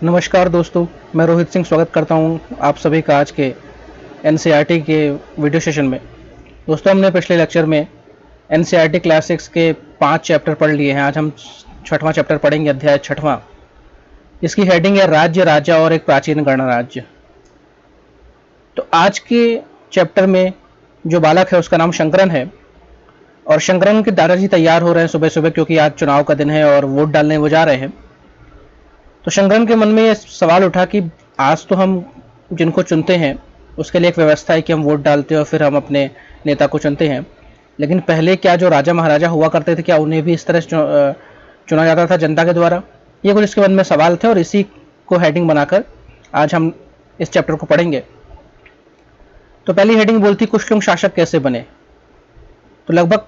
नमस्कार दोस्तों, मैं रोहित सिंह स्वागत करता हूं आप सभी का आज के एनसीईआरटी के वीडियो सेशन में। दोस्तों, हमने पिछले लेक्चर में एनसीईआरटी क्लासिक्स के 5 चैप्टर पढ़ लिए हैं। आज हम 6वां चैप्टर पढ़ेंगे, अध्याय 6वां। इसकी हेडिंग है राज्य, राजा और एक प्राचीन गणराज्य। तो आज के चैप्टर में जो बालक है उसका नाम शंकरन है, और शंकरन के दादाजी तैयार हो रहे हैं सुबह सुबह, क्योंकि आज चुनाव का दिन है और वोट डालने वो जा रहे हैं। तो शंकरन के मन में ये सवाल उठा कि आज तो हम जिनको चुनते हैं उसके लिए एक व्यवस्था है कि हम वोट डालते हैं और फिर हम अपने नेता को चुनते हैं, लेकिन पहले क्या जो राजा महाराजा हुआ करते थे, क्या उन्हें भी इस तरह चुना जाता था जनता के द्वारा? ये कुछ इसके मन में सवाल थे और इसी को हेडिंग बनाकर आज हम इस चैप्टर को पढ़ेंगे। तो पहली हेडिंग बोलती कुछ लोग शासक कैसे बने। तो लगभग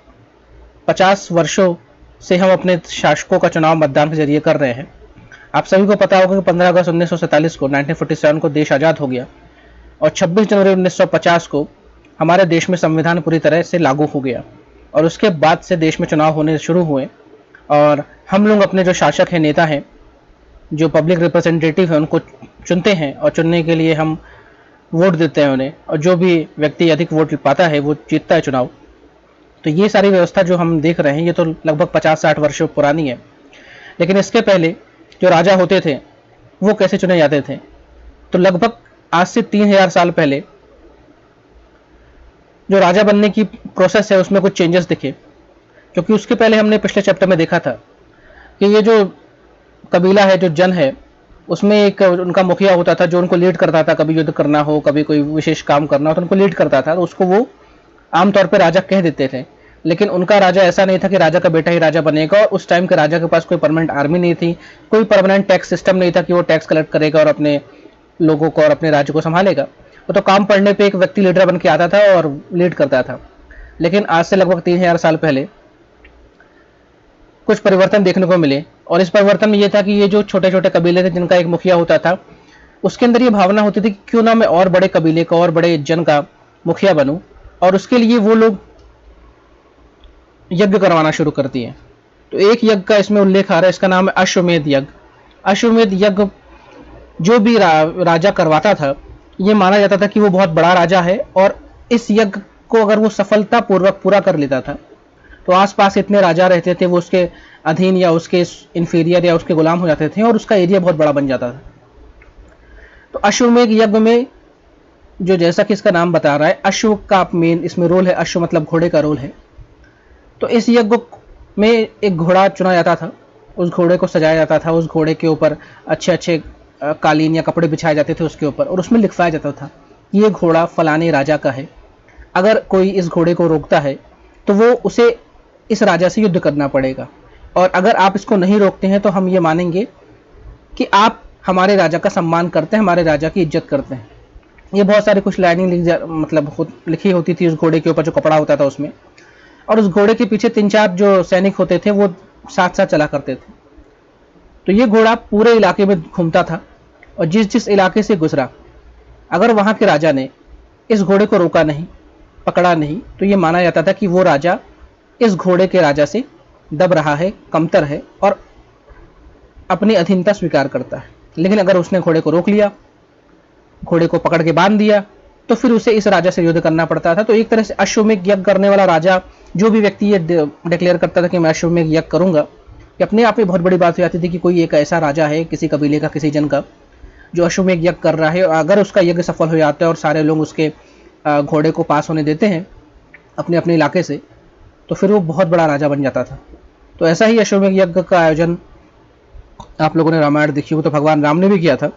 50 वर्षों से हम अपने शासकों का चुनाव मतदान के जरिए कर रहे हैं। आप सभी को पता होगा कि 15 अगस्त 1947 को 1947 को देश आज़ाद हो गया और 26 जनवरी 1950 को हमारे देश में संविधान पूरी तरह से लागू हो गया, और उसके बाद से देश में चुनाव होने शुरू हुए और हम लोग अपने जो शासक हैं, नेता हैं, जो पब्लिक रिप्रेजेंटेटिव हैं, उनको चुनते हैं और चुनने के लिए हम वोट देते हैं उन्हें, और जो भी व्यक्ति अधिक वोट पाता है वो जीतता है चुनाव। तो ये सारी व्यवस्था जो हम देख रहे हैं ये तो लगभग 50-60 वर्षों पुरानी है। लेकिन इसके पहले जो राजा होते थे वो कैसे चुने जाते थे? तो लगभग आज से 3000 साल पहले जो राजा बनने की प्रोसेस है उसमें कुछ चेंजेस दिखे, क्योंकि उसके पहले हमने पिछले चैप्टर में देखा था कि ये जो कबीला है, जो जन है, उसमें एक उनका मुखिया होता था जो उनको लीड करता था। कभी युद्ध करना हो, कभी कोई विशेष काम करना हो तो उनको लीड करता था, तो उसको वो आमतौर पर राजा कह देते थे। लेकिन उनका राजा ऐसा नहीं था कि राजा का बेटा ही राजा बनेगा, और उस टाइम के राजा के पास कोई परमानेंट आर्मी नहीं थी, कोई परमानेंट टैक्स सिस्टम नहीं था कि वो टैक्स कलेक्ट करेगा और अपने लोगों को और अपने राज्य को संभालेगा। वो तो काम पड़ने पे एक व्यक्ति लीडर बन के आता था और लीड करता था। लेकिन आज से लगभग 3000 साल पहले कुछ परिवर्तन देखने को मिले, और इस परिवर्तन में ये था कि ये जो छोटे छोटे कबीले थे जिनका एक मुखिया होता था, उसके अंदर ये भावना होती थी कि क्यों ना मैं और बड़े कबीले का और बड़े जन का मुखिया बनूं, और उसके लिए वो लोग यज्ञ करवाना शुरू करती है। तो एक यज्ञ का इसमें उल्लेख आ रहा है, इसका नाम है अश्वमेध यज्ञ। अश्वमेध यज्ञ जो भी राजा करवाता था, ये माना जाता था कि वो बहुत बड़ा राजा है, और इस यज्ञ को अगर वो सफलतापूर्वक पूरा कर लेता था तो आसपास इतने राजा रहते थे वो उसके अधीन या उसके इंफीरियर या उसके गुलाम हो जाते थे, और उसका एरिया बहुत बड़ा बन जाता था। तो अश्वमेध यज्ञ में जो, जैसा कि इसका नाम बता रहा है, अश्व का मेन इसमें रोल है। अश्व मतलब घोड़े का रोल है। तो इस यज्ञ में एक घोड़ा चुना जाता था, उस घोड़े को सजाया जाता था, उस घोड़े के ऊपर अच्छे अच्छे कालीन या कपड़े बिछाए जाते थे उसके ऊपर, और उसमें लिखवाया जाता था ये घोड़ा फलाने राजा का है। अगर कोई इस घोड़े को रोकता है तो वो उसे इस राजा से युद्ध करना पड़ेगा, और अगर आप इसको नहीं रोकते हैं तो हम ये मानेंगे कि आप हमारे राजा का सम्मान करते हैं, हमारे राजा की इज्जत करते हैं। ये बहुत सारी कुछ लाइनिंग लिखी होती थी उस घोड़े के ऊपर, जो कपड़ा होता था उसमें, और उस घोड़े के पीछे 3-4 जो सैनिक होते थे वो साथ साथ चला करते थे। तो ये घोड़ा पूरे इलाके में घूमता था, और जिस जिस इलाके से गुजरा, अगर वहां के राजा ने इस घोड़े को रोका नहीं, पकड़ा नहीं, तो ये माना जाता था कि वो राजा इस घोड़े के राजा से दब रहा है, कमतर है, और अपनी अधीनता स्वीकार करता है। लेकिन अगर उसने घोड़े को रोक लिया, घोड़े को पकड़ के बांध दिया, तो फिर उसे इस राजा से युद्ध करना पड़ता था। तो एक तरह से अश्वमेध यज्ञ करने वाला राजा, जो भी व्यक्ति ये डिक्लेयर करता था कि मैं अश्वमेध यज्ञ करूंगा, ये अपने आप में बहुत बड़ी बात हो जाती थी कि कोई एक ऐसा राजा है किसी कबीले का, किसी जन का, जो अश्वमेध यज्ञ कर रहा है, और अगर उसका यज्ञ सफल हो जाता है और सारे लोग उसके घोड़े को पास होने देते हैं अपने अपने इलाके से, तो फिर वो बहुत बड़ा राजा बन जाता था। तो ऐसा ही अश्वमेध यज्ञ का आयोजन आप लोगों ने रामायण देखी हो तो भगवान राम ने भी किया था।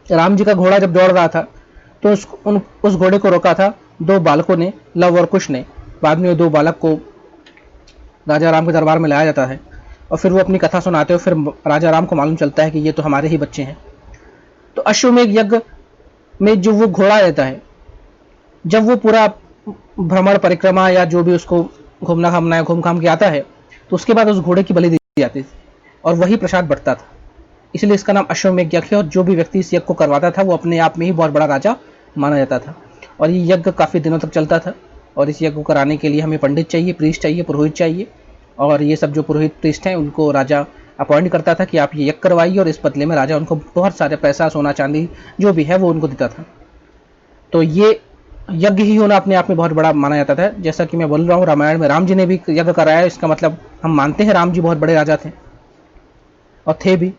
राम जी का घोड़ा जब दौड़ रहा था तो उस घोड़े को रोका था 2 बालकों ने, लव और कुश ने। बाद में 2 बालक को राजा राम के दरबार में लाया जाता है, और फिर वो अपनी कथा सुनाते हो, फिर राजा राम को मालूम चलता है कि ये तो हमारे ही बच्चे हैं। तो अश्वमेध यज्ञ में जो वो घोड़ा रहता है, जब वो पूरा भ्रमण परिक्रमा या जो भी उसको घूमना घामना है, घूम घाम के आता है, तो उसके बाद उस घोड़े की बलि दी जाती थी और वही प्रसाद बंटता था। इसलिए इसका नाम अश्वमेध यज्ञ है, और जो भी व्यक्ति इस यज्ञ को करवाता था वो अपने आप में ही बहुत बड़ा राजा माना जाता था। और ये यज्ञ काफ़ी दिनों तक चलता था, और इस यज्ञ को कराने के लिए हमें पंडित चाहिए, प्रीस्ट चाहिए, पुरोहित चाहिए, और ये सब जो पुरोहित प्रीस्ट हैं उनको राजा अपॉइंट करता था कि आप ये यज्ञ करवाइए, और इस बदले में राजा उनको बहुत सारे पैसा, सोना चांदी जो भी है वो उनको देता था। तो ये यज्ञ ही होना अपने आप में बहुत बड़ा माना जाता था। जैसा कि मैं बोल रहा हूँ, रामायण में राम जी ने भी यज्ञ कराया, इसका मतलब हम मानते हैं राम जी बहुत बड़े राजा थे और थे भी।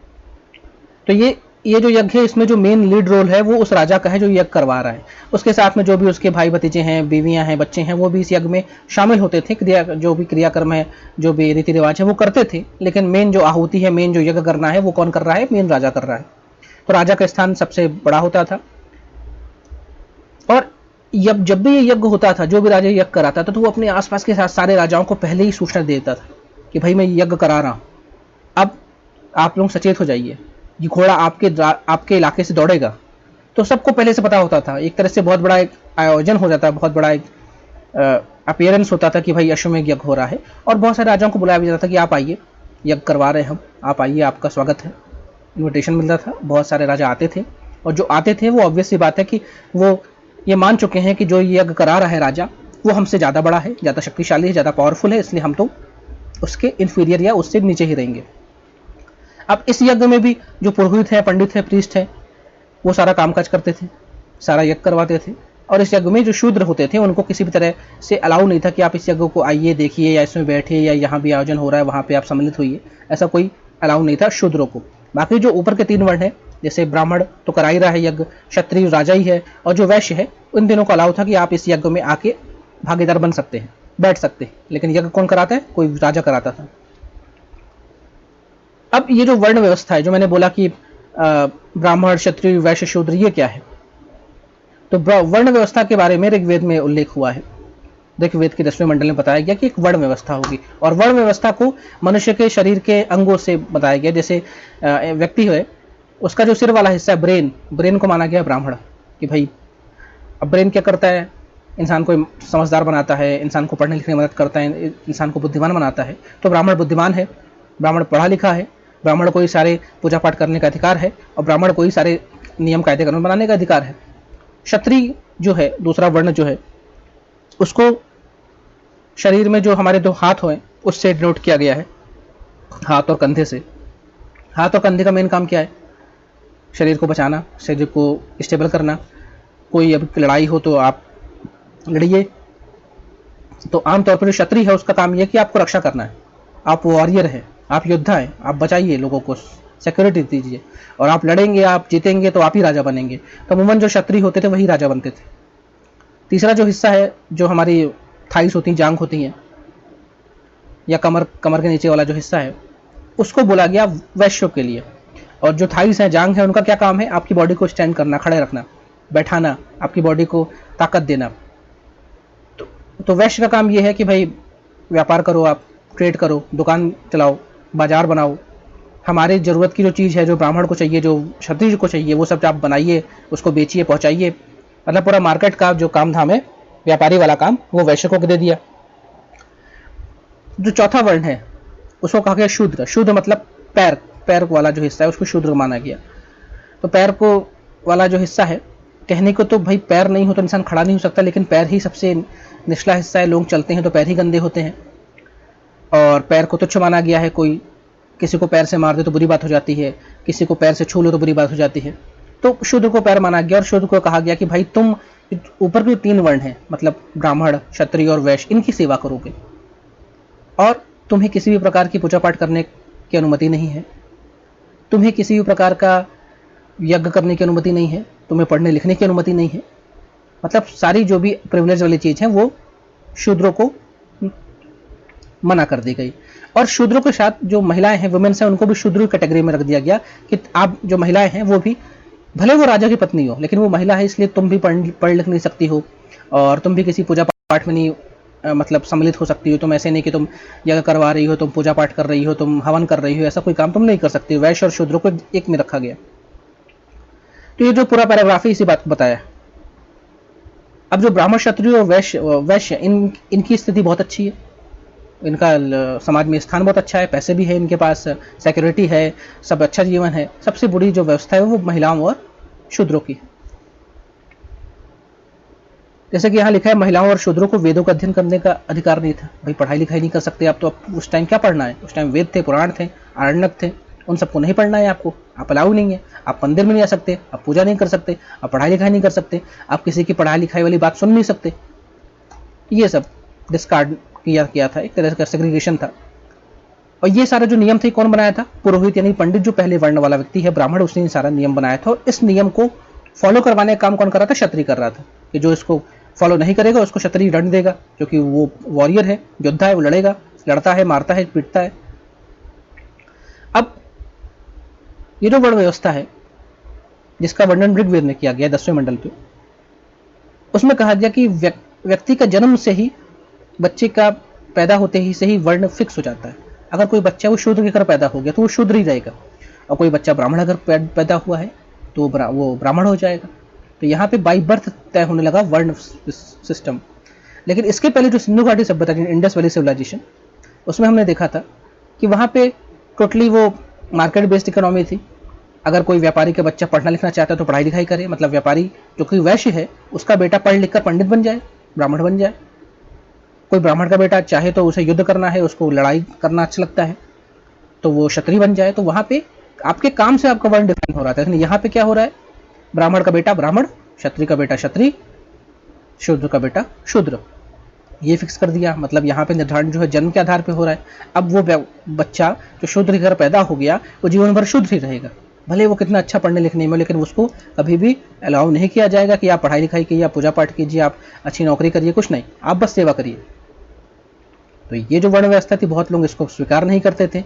तो ये जो यज्ञ है, इसमें जो मेन लीड रोल है वो उस राजा का है जो यज्ञ करवा रहा है। उसके साथ में जो भी उसके भाई भतीजे हैं, बीवियां हैं, बच्चे हैं, वो भी इस यज्ञ में शामिल होते थे। जो भी क्रियाक्रम है, जो भी रीति रिवाज है वो करते थे, लेकिन मेन जो आहुति है, मेन जो यज्ञ करना है वो कौन कर रहा है? मेन राजा कर रहा है। तो राजा का स्थान सबसे बड़ा होता था। और जब भी ये यज्ञ होता था, जो भी राजा यज्ञ कराता था, तो वो अपने आसपास के सारे राजाओं को पहले ही सूचना दे देता था कि भाई मैं यज्ञ करा रहा हूं, अब आप लोग सचेत हो जाइए, ये घोड़ा आपके इलाके से दौड़ेगा। तो सबको पहले से पता होता था। एक तरह से बहुत बड़ा एक आयोजन हो जाता है, बहुत बड़ा एक अपीयरेंस होता था कि भाई अश्वमेध यज्ञ हो रहा है। और बहुत सारे राजाओं को बुलाया भी जाता था कि आप आइए, यज्ञ करवा रहे हैं हम, आप आइए, आपका स्वागत है। इन्विटेशन मिलता था, बहुत सारे राजा आते थे। और जो आते थे वो ऑब्वियस सी बात है कि वो ये मान चुके हैं कि जो यज्ञ करा रहा है राजा, वो हमसे ज़्यादा बड़ा है, ज़्यादा शक्तिशाली है, ज़्यादा पावरफुल है, इसलिए हम तो उसके इन्फीरियर या उससे नीचे ही रहेंगे। अब इस यज्ञ में भी जो पुरोहित है, पंडित है, प्रीस्ट है, वो सारा कामकाज करते थे, सारा यज्ञ करवाते थे। और इस यज्ञ में जो शूद्र होते थे उनको किसी भी तरह से अलाउ नहीं था कि आप इस यज्ञ को आइए, देखिए, या इसमें बैठिए, या यहाँ भी आयोजन हो रहा है वहाँ पे आप सम्मिलित होइए, ऐसा कोई अलाउ नहीं था शूद्रों को। बाकी जो ऊपर के 3 वर्ण है, जैसे ब्राह्मण तो करा ही रहा है यज्ञ, क्षत्रिय राजा ही है, और जो वैश्य है, उन तीनों को अलाउ था कि आप इस यज्ञ में आके भागीदार बन सकते हैं, बैठ सकते हैं। लेकिन यज्ञ कौन कराता है? कोई राजा कराता था। अब ये जो वर्ण व्यवस्था है, जो मैंने बोला कि ब्राह्मण, क्षत्रिय, वैश्य, शूद्र, ये क्या है? तो वर्ण व्यवस्था के बारे में ऋग्वेद में उल्लेख हुआ है। ऋग्वेद के 10वें मंडल में बताया गया कि एक वर्ण व्यवस्था होगी, और वर्ण व्यवस्था को मनुष्य के शरीर के अंगों से बताया गया। जैसे व्यक्ति है, उसका जो सिर वाला हिस्सा है, ब्रेन को माना गया ब्राह्मण, कि भाई अब ब्रेन क्या करता है? इंसान को समझदार बनाता है, इंसान को पढ़ने लिखने में मदद करता है, इंसान को बुद्धिमान बनाता है। तो ब्राह्मण बुद्धिमान है, ब्राह्मण पढ़ा लिखा है, ब्राह्मण को ही सारे पूजा पाठ करने का अधिकार है, और ब्राह्मण को ही सारे नियम कायदे कानून बनाने का अधिकार है। क्षत्रिय जो है, दूसरा वर्ण जो है, उसको शरीर में जो हमारे 2 हाथ हैं उससे डिनोट किया गया है, हाथ और कंधे से। हाथ और कंधे का मेन काम क्या है? शरीर को बचाना, शरीर को स्टेबल करना। कोई अभी लड़ाई हो तो आप लड़िए। तो आमतौर पर जो क्षत्रिय है उसका काम यह कि आपको रक्षा करना है, आप वॉरियर है, आप योद्धा है, आप बचाइए, लोगों को सिक्योरिटी दीजिए, और आप लड़ेंगे, आप जीतेंगे तो आप ही राजा बनेंगे। तो अमूमन जो क्षत्रिय होते थे वही राजा बनते थे। तीसरा जो हिस्सा है, जो हमारी थाइस होती हैं, जांग होती हैं, या कमर के नीचे वाला जो हिस्सा है, उसको बोला गया वैश्यों के लिए। और जो थाइस है, जांग है, उनका क्या काम है? आपकी बॉडी को स्टैंड करना, खड़े रखना, बैठाना, आपकी बॉडी को ताकत देना। तो वैश्य का काम ये है कि भाई व्यापार करो, आप ट्रेड करो, दुकान चलाओ, बाजार बनाओ, हमारे ज़रूरत की जो चीज़ है, जो ब्राह्मण को चाहिए, जो क्षत्रिय को चाहिए, वो सब आप बनाइए, उसको बेचिए, पहुंचाइए। मतलब पूरा मार्केट का जो काम धाम है, व्यापारी वाला काम, वो वैश्य को दे दिया। जो चौथा वर्ण है उसको कहा गया शूद्र। शूद्र मतलब पैर वाला जो हिस्सा है उसको शूद्र माना गया। तो पैर को वाला जो हिस्सा है, कहने को तो भाई पैर नहीं हो तो इंसान खड़ा नहीं हो सकता, लेकिन पैर ही सबसे निचला हिस्सा है। लोग चलते हैं तो पैर ही गंदे होते हैं, और पैर को तुच्छ माना गया है। कोई किसी को पैर से मार दे तो बुरी बात हो जाती है, किसी को पैर से छू लो तो बुरी बात हो जाती है। तो शूद्र को पैर माना गया, और शूद्र को कहा गया कि भाई तुम ऊपर के 3 वर्ण हैं, मतलब ब्राह्मण, क्षत्रिय और वैश्य, इनकी सेवा करोगे, और तुम्हें किसी भी प्रकार की पूजा पाठ करने की अनुमति नहीं है, तुम्हें किसी भी प्रकार का यज्ञ करने की अनुमति नहीं है, तुम्हें पढ़ने लिखने की अनुमति नहीं है। मतलब सारी जो भी प्रिविलेज वाली चीज़ है वो शूद्रों को मना कर दी गई। और शूद्रों के साथ जो महिलाएं हैं, वुमेन्स हैं, उनको भी शूद्र कैटेगरी में रख दिया गया कि आप जो महिलाएं हैं वो भी, भले वो राजा की पत्नी हो, लेकिन वो महिला है, इसलिए तुम भी पढ़ लिख नहीं सकती हो, और तुम भी किसी पूजा पाठ में नहीं मतलब सम्मिलित हो सकती हो। तुम ऐसे नहीं कि तुम यज्ञ करवा रही हो, तुम पूजा पाठ कर रही हो, तुम हवन कर रही हो, ऐसा कोई काम तुम नहीं कर सकती। वैश्य और शूद्रों को एक में रखा गया। तो ये जो पूरा पैराग्राफ है इसी बात को बताया। अब जो ब्राह्मण, क्षत्रिय और वैश्य इनकी स्थिति बहुत अच्छी है, इनका समाज में स्थान बहुत अच्छा है, पैसे भी है इनके पास, सिक्योरिटी है, सब अच्छा जीवन है। सबसे बुरी जो व्यवस्था है वो महिलाओं और शूद्रों की है। जैसे कि यहाँ लिखा है महिलाओं और शूद्रों को वेदों का अध्ययन करने का अधिकार नहीं था। भाई पढ़ाई लिखाई नहीं कर सकते आप तो आप उस टाइम क्या पढ़ना है? उस टाइम वेद थे, पुराण थे, आरण्यक थे, उन सबको नहीं पढ़ना है आपको। आप अलाउ नहीं है, आप मंदिर में नहीं आ सकते, आप पूजा नहीं कर सकते, आप पढ़ाई लिखाई नहीं कर सकते, आप किसी की पढ़ाई लिखाई वाली बात सुन नहीं सकते। ये सब डिस्कार्ड किया था, एक तरह का सेग्रीगेशन था। और ये सारा जो नियम थे कौन बनाया था? पुरोहित यानी पंडित, जो पहले वर्ण वाला व्यक्ति है, ब्राह्मण, उसने सारा नियम बनाया था। और इस नियम को फॉलो करवाने का काम कौन कर रहा था? क्षत्रिय कर रहा था, कि जो इसको फॉलो नहीं करेगा उसको क्षत्रिय दंड देगा, क्योंकि वो वॉरियर है, योद्धा है, वो लड़ेगा, लड़ता है, मारता है, पीटता है। अब ये जो वर्ण व्यवस्था है जिसका वर्णन ऋग्वेद में किया गया 10वें मंडल पे, उसमें कहा गया कि व्यक्ति का जन्म से ही, बच्चे का पैदा होते ही से ही वर्ण फिक्स हो जाता है। अगर कोई बच्चा वो शूद्र के घर पैदा हो गया तो वो शूद्र ही रहेगा, और कोई बच्चा ब्राह्मण अगर पैदा हुआ है तो वो ब्राह्मण हो जाएगा। तो यहाँ पे बाई बर्थ तय होने लगा वर्ण सिस्टम। लेकिन इसके पहले जो सिंधु घाटी सभ्यता, इंडस वैली सिविलाइजेशन, उसमें हमने देखा था कि वहाँ पे टोटली वो मार्केट बेस्ड इकोनॉमी थी। अगर कोई व्यापारी का बच्चा पढ़ना लिखना चाहता है तो पढ़ाई लिखाई करे, मतलब व्यापारी जो कोई वैश्य है उसका बेटा पढ़ लिख कर पंडित बन जाए, ब्राह्मण बन जाए। कोई ब्राह्मण का बेटा चाहे तो उसे युद्ध करना है, उसको लड़ाई करना अच्छा लगता है, तो वो क्षत्रिय बन जाए। तो वहाँ पे आपके काम से आपका वर्ण डिफाइन हो रहा था। लेकिन यहाँ पे क्या हो रहा है? ब्राह्मण का बेटा ब्राह्मण, क्षत्रिय का बेटा क्षत्रिय, शूद्र का बेटा शूद्र, ये फिक्स कर दिया। मतलब यहाँ पे निर्धारण जो है जन्म के आधार पे हो रहा है। अब वो बच्चा जो शूद्र के घर पैदा हो गया वो जीवन भर शूद्र ही रहेगा, भले वो कितना अच्छा पढ़ने लिखने में, लेकिन उसको कभी भी अलाउ नहीं किया जाएगा कि आप पढ़ाई लिखाई कीजिए, आप पूजा पाठ कीजिए, आप अच्छी नौकरी करिए, कुछ नहीं, आप बस सेवा करिए। तो ये जो वर्ण व्यवस्था थी, बहुत लोग इसको स्वीकार नहीं करते थे।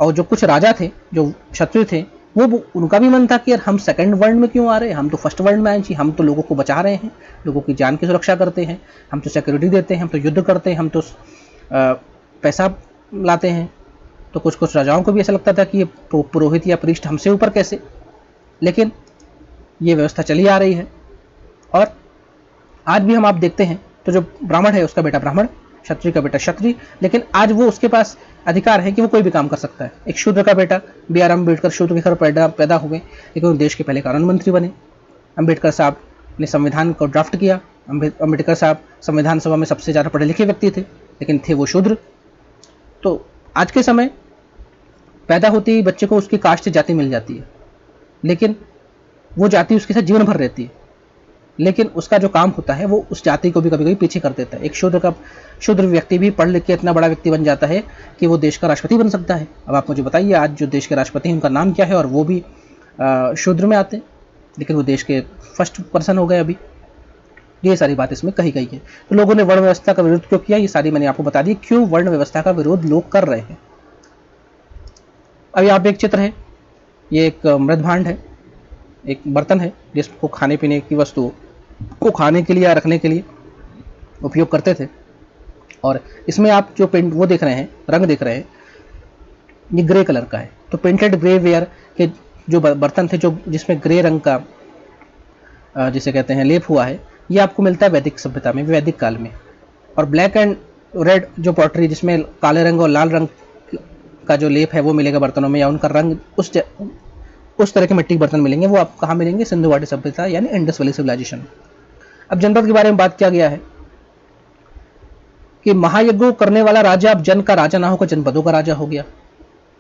और जो कुछ राजा थे, जो क्षत्रिय थे, वो उनका भी मन था कि यार हम सेकंड वर्ण में क्यों आ रहे हैं, हम तो फर्स्ट वर्ण में आए चाहिए, हम तो लोगों को बचा रहे हैं, लोगों की जान की सुरक्षा करते हैं, हम तो सिक्योरिटी देते हैं, हम तो युद्ध करते हैं, हम तो पैसा लाते हैं। तो कुछ कुछ राजाओं को भी ऐसा लगता था कि ये पुरोहित या पृष्ठ हमसे ऊपर कैसे। लेकिन ये व्यवस्था चली आ रही है। और आज भी हम आप देखते हैं तो जो ब्राह्मण है उसका बेटा ब्राह्मण, क्षत्रिय का बेटा क्षत्रिय, लेकिन आज वो उसके पास अधिकार है कि वो कोई भी काम कर सकता है। एक शूद्र का बेटा B.R. अम्बेडकर शूद्र के घर पैदा हुए, लेकिन वो देश के पहले कानून मंत्री बने। अम्बेडकर साहब ने संविधान को ड्राफ्ट किया। अम्बेडकर साहब संविधान सभा में सबसे ज़्यादा पढ़े लिखे व्यक्ति थे, लेकिन थे वो शूद्र। तो आज के समय पैदा होते ही बच्चे को उसकी कास्ट से जाति मिल जाती है, लेकिन वो जाति उसके साथ जीवन भर रहती है। लेकिन उसका जो काम होता है वो उस जाति को भी कभी कभी पीछे कर देता है। एक शूद्र व्यक्ति भी पढ़ लिख के इतना बड़ा व्यक्ति बन जाता है कि वो देश का राष्ट्रपति बन सकता है। अब आप मुझे बताइए, आज जो देश के राष्ट्रपति हैं उनका नाम क्या है, और वो भी शूद्र में आते हैं, लेकिन वो देश के फर्स्ट पर्सन हो गए अभी। ये सारी बात इसमें कही गई है। तो लोगों ने वर्ण व्यवस्था का विरोध क्यों किया, ये सारी मैंने आपको बता दी, क्यों वर्ण व्यवस्था का विरोध लोग कर रहे हैं। अब यहाँ पे एक चित्र है, ये एक मृत भांड है, एक बर्तन है जिसको खाने पीने की वस्तुओं को खाने के लिए या रखने के लिए उपयोग करते थे। और इसमें आप जो पेंट वो देख रहे हैं, रंग देख रहे हैं, ये ग्रे कलर का है। तो पेंटेड ग्रे वेयर के जो बर्तन थे, जो जिसमें ग्रे रंग का जिसे कहते हैं लेप हुआ है, ये आपको मिलता है वैदिक सभ्यता में, वैदिक काल में। और ब्लैक एंड रेड जो पॉटरी, जिसमें काले रंग और लाल रंग का जो लेप है वो मिलेगा बर्तनों में, या उनका रंग उस तरह के मिट्टी के बर्तन मिलेंगे, वो आप कहाँ मिलेंगे? सिंधु घाटी सभ्यता यानी इंडस वैली सिविलाइजेशन। अब जनपद के बारे में बात किया गया है कि महायज्ञों करने वाला राजा अब जन का राजा ना होकर जनपदों का राजा हो गया।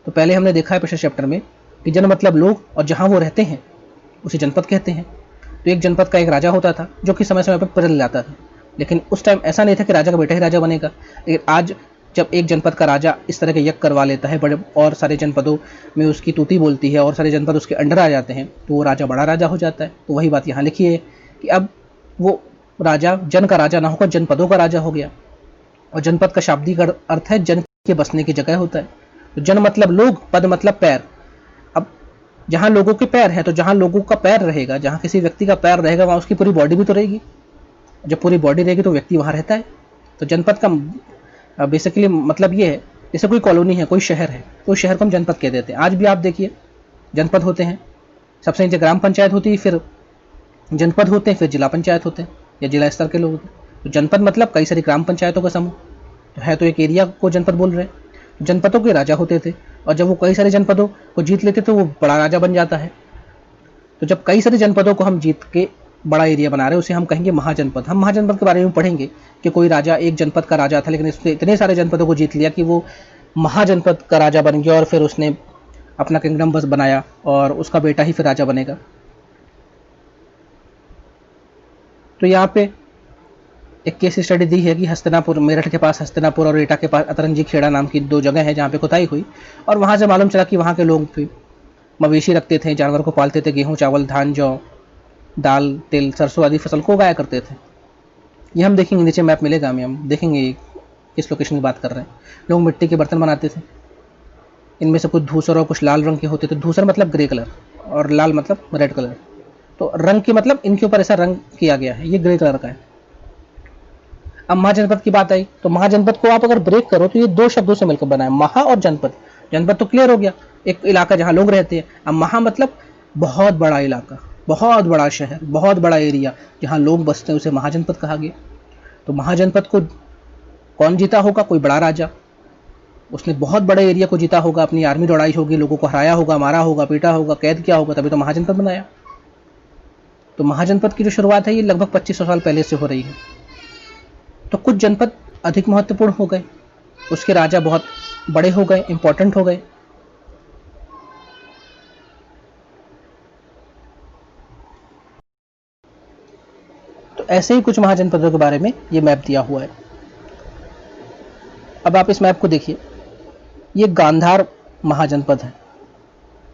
तो पहले हमने देखा है पिछले चैप्टर में कि जन मतलब लोग, और जहां वो रहते हैं उसे जनपद कहते हैं। तो एक जनपद का एक राजा होता था जो कि समय समय पर बदल जाता था, लेकिन उस टाइम ऐसा नहीं था कि राजा का बेटा ही राजा बनेगा। लेकिन आज जब एक जनपद का राजा इस तरह के यज्ञ करवा लेता है, बड़े और सारे जनपदों में उसकी तूती बोलती है और सारे जनपद उसके अंडर आ जाते हैं, तो वो राजा बड़ा राजा हो जाता है। तो वही बात यहाँ लिखी है कि अब वो राजा जन का राजा ना होकर जनपदों का राजा हो गया। और जनपद का शाब्दिक अर्थ है जन के बसने की जगह होता है। तो जन मतलब लोग, पद मतलब पैर। अब जहाँ लोगों के पैर है, तो जहाँ लोगों का पैर रहेगा, जहाँ किसी व्यक्ति का पैर रहेगा, वहाँ उसकी पूरी बॉडी भी तो रहेगी। जब पूरी बॉडी रहेगी तो व्यक्ति वहाँ रहता है। तो जनपद का बेसिकली मतलब ये है, जैसे कोई कॉलोनी है, कोई शहर है, तो उस शहर को हम जनपद कह देते हैं। आज भी आप देखिए जनपद होते हैं, सबसे नीचे ग्राम पंचायत होती है, फिर जनपद होते हैं, फिर जिला पंचायत होते हैं या जिला स्तर के लोग होते हैं। तो जनपद मतलब कई सारी ग्राम पंचायतों का समूह तो है, तो एक एरिया को जनपद बोल रहे हैं। जनपदों के राजा होते थे, और जब वो कई सारे जनपदों को जीत लेते तो वो बड़ा राजा बन जाता है। तो जब कई सारे जनपदों को हम जीत के बड़ा एरिया बना रहे हैं, उसे हम कहेंगे महाजनपद। हम महाजनपद के बारे में पढ़ेंगे कि कोई राजा एक जनपद का राजा था, लेकिन इसने इतने सारे जनपदों को जीत लिया कि वो महाजनपद का राजा बन गया और फिर उसने अपना किंगडम बस बनाया और उसका बेटा ही फिर राजा बनेगा। तो यहाँ पे एक केस स्टडी दी है कि हस्तिनापुर, मेरठ के पास हस्तिनापुर और एटा के पास अतरंजी खेड़ा नाम की 2 जगह है जहाँ पे खुदाई हुई, और वहाँ से मालूम चला कि वहाँ के लोग भी मवेशी रखते थे, जानवर को पालते थे, गेहूँ चावल धान जौ दाल तिल सरसों आदि फसल को उगाया करते थे। ये हम देखेंगे, नीचे मैप मिलेगा हमें, हम देखेंगे किस लोकेशन की बात कर रहे हैं। लोग मिट्टी के बर्तन बनाते थे, इनमें से कुछ धूसर और कुछ लाल रंग के होते थे। धूसर मतलब ग्रे कलर और लाल मतलब रेड कलर। तो रंग की मतलब इनके ऊपर ऐसा रंग किया गया है, ये ग्रे कलर का है। अब महाजनपद की बात आई तो महाजनपद को आप अगर ब्रेक करो तो ये 2 शब्दों से मिलकर बना है, महा और जनपद। जनपद तो क्लियर हो गया, एक इलाका जहाँ लोग रहते हैं। अब महा मतलब बहुत बड़ा इलाका, बहुत बड़ा शहर, बहुत बड़ा एरिया जहाँ लोग बसते हैं, उसे महाजनपद कहा गया। तो महाजनपद को कौन जीता होगा? कोई बड़ा राजा, उसने बहुत बड़े एरिया को जीता होगा, अपनी आर्मी दौड़ाई होगी, लोगों को हराया होगा, मारा होगा, पीटा होगा, कैद किया होगा, तभी तो महाजनपद बनाया। तो महाजनपद की जो शुरुआत है ये लगभग 2500 साल पहले से हो रही है। तो कुछ जनपद अधिक महत्वपूर्ण हो गए, उसके राजा बहुत बड़े हो गए, इंपॉर्टेंट हो गए। तो ऐसे ही कुछ महाजनपदों के बारे में ये मैप दिया हुआ है। अब आप इस मैप को देखिए, ये गांधार महाजनपद है।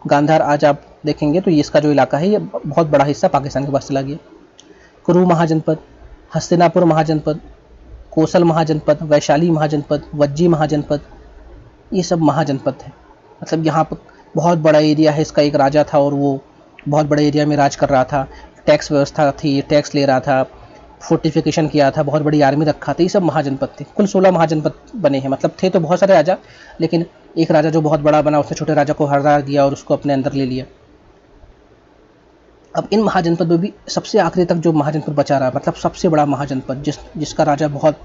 गांधार आज आप देखेंगे तो ये इसका जो इलाका है ये बहुत बड़ा हिस्सा पाकिस्तान के पास चला गया। कुरु महाजनपद, हस्तिनापुर महाजनपद, कोसल महाजनपद, वैशाली महाजनपद, वज्जी महाजनपद, ये सब महाजनपद है। मतलब यहाँ पर बहुत बड़ा एरिया है, इसका एक राजा था और वो बहुत बड़े एरिया में राज कर रहा था, टैक्स व्यवस्था थी, टैक्स ले रहा था, फोर्टिफिकेशन किया था, बहुत बड़ी आर्मी रखा था। ये सब महाजनपद थे। कुल 16 महाजनपद बने हैं। मतलब थे तो बहुत सारे राजा, लेकिन एक राजा जो बहुत बड़ा बना उसने छोटे राजा को हरा दिया और उसको अपने अंदर ले लिया। अब इन महाजनपद में भी सबसे आखिरी तक जो महाजनपद बचा रहा, मतलब सबसे बड़ा महाजनपद जिसका राजा बहुत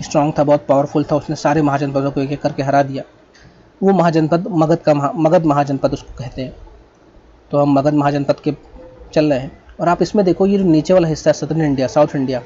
स्ट्रांग था, बहुत पावरफुल था, उसने सारे महाजनपदों को एक एक करके हरा दिया, वो महाजनपद मगध महाजनपद उसको कहते हैं। तो हम मगध महाजनपद के चल रहे हैं। और आप इसमें देखो, ये जो नीचे वाला हिस्सा है सदर्न इंडिया, साउथ इंडिया,